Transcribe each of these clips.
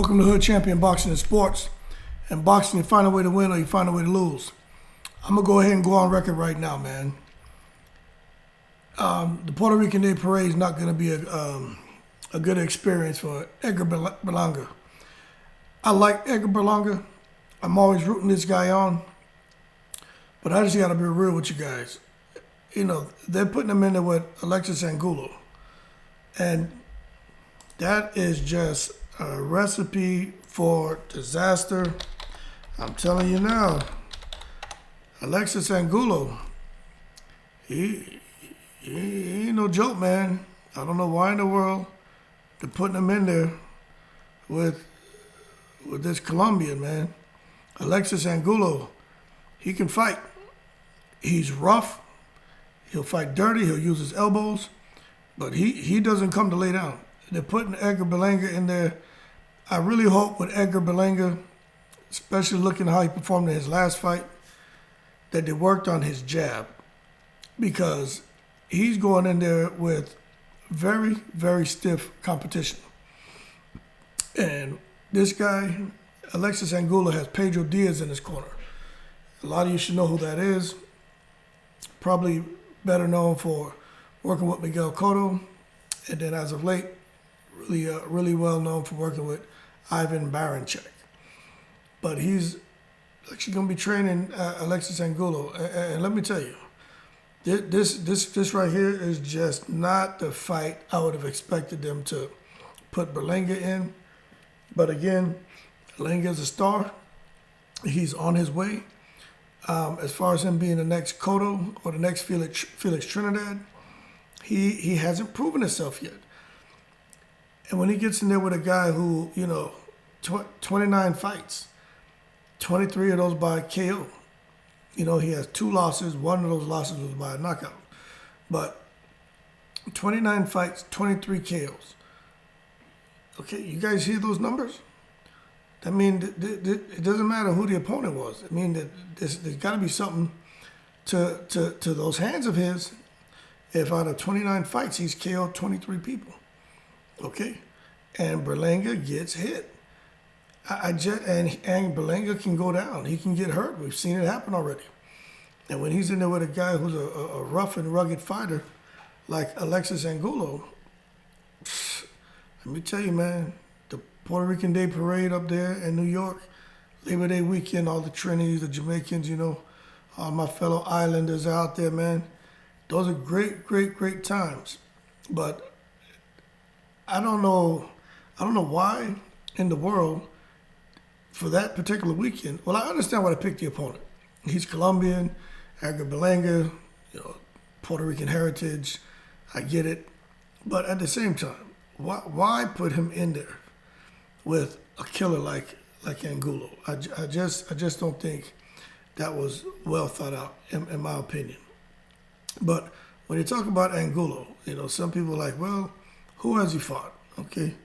Welcome to Hood Champion Boxing and Sports. In boxing, you find a way to win or you find a way to lose. I'm going to go ahead and go on record right now, man. The Puerto Rican Day Parade is not going to be a good experience for Edgar Berlanga. I like Edgar Berlanga. I'm always rooting this guy on. But I just got to be real with you guys. You know, they're putting him in there with Alexis Angulo. And that is just a recipe for disaster. I'm telling you now, Alexis Angulo, he ain't no joke, man. I don't know why in the world they're putting him in there with this Colombian, man. Alexis Angulo, he can fight. He's rough. He'll fight dirty. He'll use his elbows. But he doesn't come to lay down. They're putting Edgar Berlanga in there. I really hope with Edgar Berlanga, especially looking how he performed in his last fight, that they worked on his jab. Because he's going in there with very, very stiff competition. And this guy, Alexis Angulo, has Pedro Diaz in his corner. A lot of you should know who that is. Probably better known for working with Miguel Cotto, and then as of late, really well known for working with Ivan Baranchyk. But he's actually going to be training Alexis Angulo, and let me tell you, this right here is just not the fight I would have expected them to put Berlanga in. But again, Berlanga is a star. He's on his way. As far as him being the next Cotto or the next Felix Trinidad, he hasn't proven himself yet. And when he gets in there with a guy who, 29 fights, 23 of those by KO. He has 2 losses. One of those losses was by a knockout. But 29 fights, 23 KOs. Okay, you guys hear those numbers? I mean, it doesn't matter who the opponent was. I mean, there's got to be something to those hands of his. If out of 29 fights, he's KO'd 23 people. Okay? And Berlanga gets hit. And Berlanga can go down. He can get hurt. We've seen it happen already. And when he's in there with a guy who's a rough and rugged fighter like Alexis Angulo, let me tell you, man, the Puerto Rican Day Parade up there in New York, Labor Day weekend, all the Trinis, the Jamaicans, all my fellow islanders out there, man. Those are great, great, great times. But I don't know why in the world for that particular weekend. Well, I understand why they picked the opponent. He's Colombian, Edgar Berlanga, Puerto Rican heritage. I get it. But at the same time, why put him in there with a killer like Angulo? I just don't think that was well thought out, in my opinion. But when you talk about Angulo, some people are like, well, who has he fought? Okay.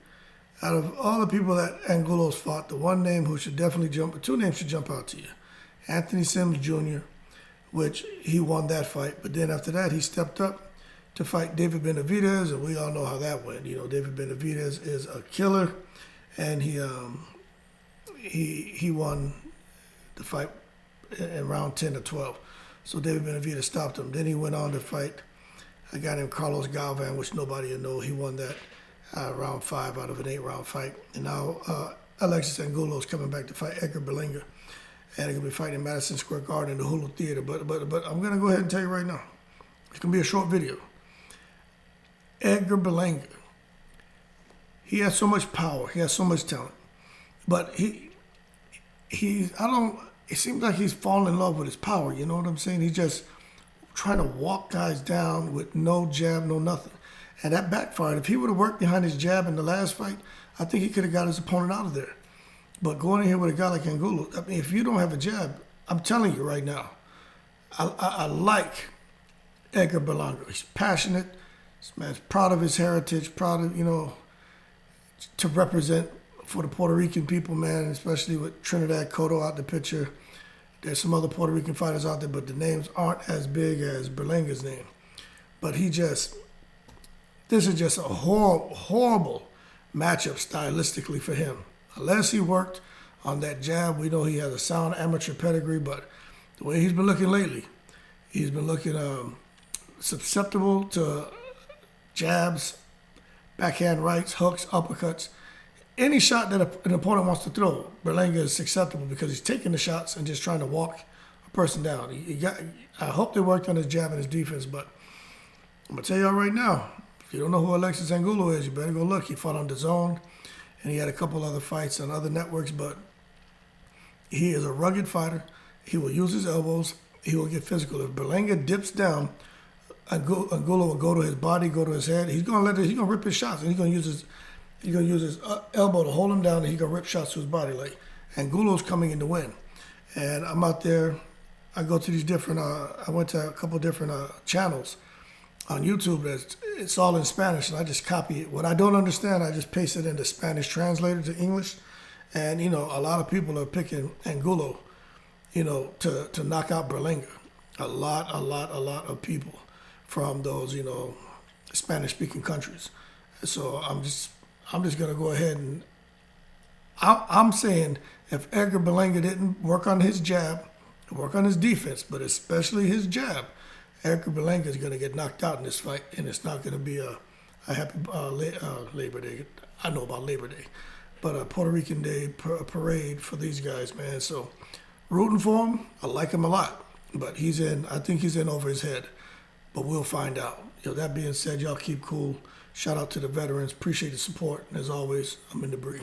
Out of all the people that Angulo's fought, the one name who should definitely two names should jump out to you. Anthony Sims Jr., which he won that fight. But then after that, he stepped up to fight David Benavidez, and we all know how that went. David Benavidez is a killer, and he won the fight in round 10 or 12. So David Benavidez stopped him. Then he went on to fight a guy named Carlos Galvan, which nobody will know. He won that round 5 out of an 8-round fight. And now Alexis Angulo is coming back to fight Edgar Berlanga. And he's going to be fighting in Madison Square Garden in the Hulu Theater. But I'm going to go ahead and tell you right now. It's going to be a short video. Edgar Berlanga, he has so much power. He has so much talent. But it seems like he's fallen in love with his power. You know what I'm saying? He's just trying to walk guys down with no jab, no nothing. And that backfired. If he would have worked behind his jab in the last fight, I think he could have got his opponent out of there. But going in here with a guy like Angulo, I mean, if you don't have a jab, I'm telling you right now, I like Edgar Berlanga. He's passionate. This man's proud of his heritage, proud of, to represent for the Puerto Rican people, man, especially with Trinidad Cotto out the picture. There's some other Puerto Rican fighters out there, but the names aren't as big as Berlanga's name. But this is just a horrible matchup stylistically for him. unless he worked on that jab. We know he has a sound amateur pedigree, but the way he's been looking lately, he's been looking susceptible to jabs, backhand rights, hooks, uppercuts. Any shot that an opponent wants to throw, Berlanga is susceptible because he's taking the shots and just trying to walk a person down. I hope they worked on his jab and his defense, but I'm going to tell y'all right now, if you don't know who Alexis Angulo is, you better go look. He fought on DAZN, and he had a couple other fights on other networks, but he is a rugged fighter. He will use his elbows. He will get physical. If Berlanga dips down, Angulo will go to his body, go to his head. He's gonna rip his shots, and he's gonna use his elbow to hold him down, and he's gonna rip shots to his body. Like Angulo's coming in to win, and I'm out there. I go to these different. I went to a couple different channels on YouTube. It's all in Spanish, and I just copy it. What I don't understand, I just paste it into Spanish translator to English, and a lot of people are picking Angulo, to knock out Berlanga. A lot of people from those, Spanish-speaking countries. So I'm just gonna go ahead and I'm saying if Edgar Berlanga didn't work on his jab, work on his defense, but especially his jab, Edgar Berlanga is gonna get knocked out in this fight, and it's not gonna be a happy Labor Day. I know about Labor Day, but a Puerto Rican Day parade for these guys, man. So rooting for him. I like him a lot, but I think he's in over his head. But we'll find out. That being said, y'all keep cool. Shout out to the veterans. Appreciate the support. And as always, I'm in the breeze.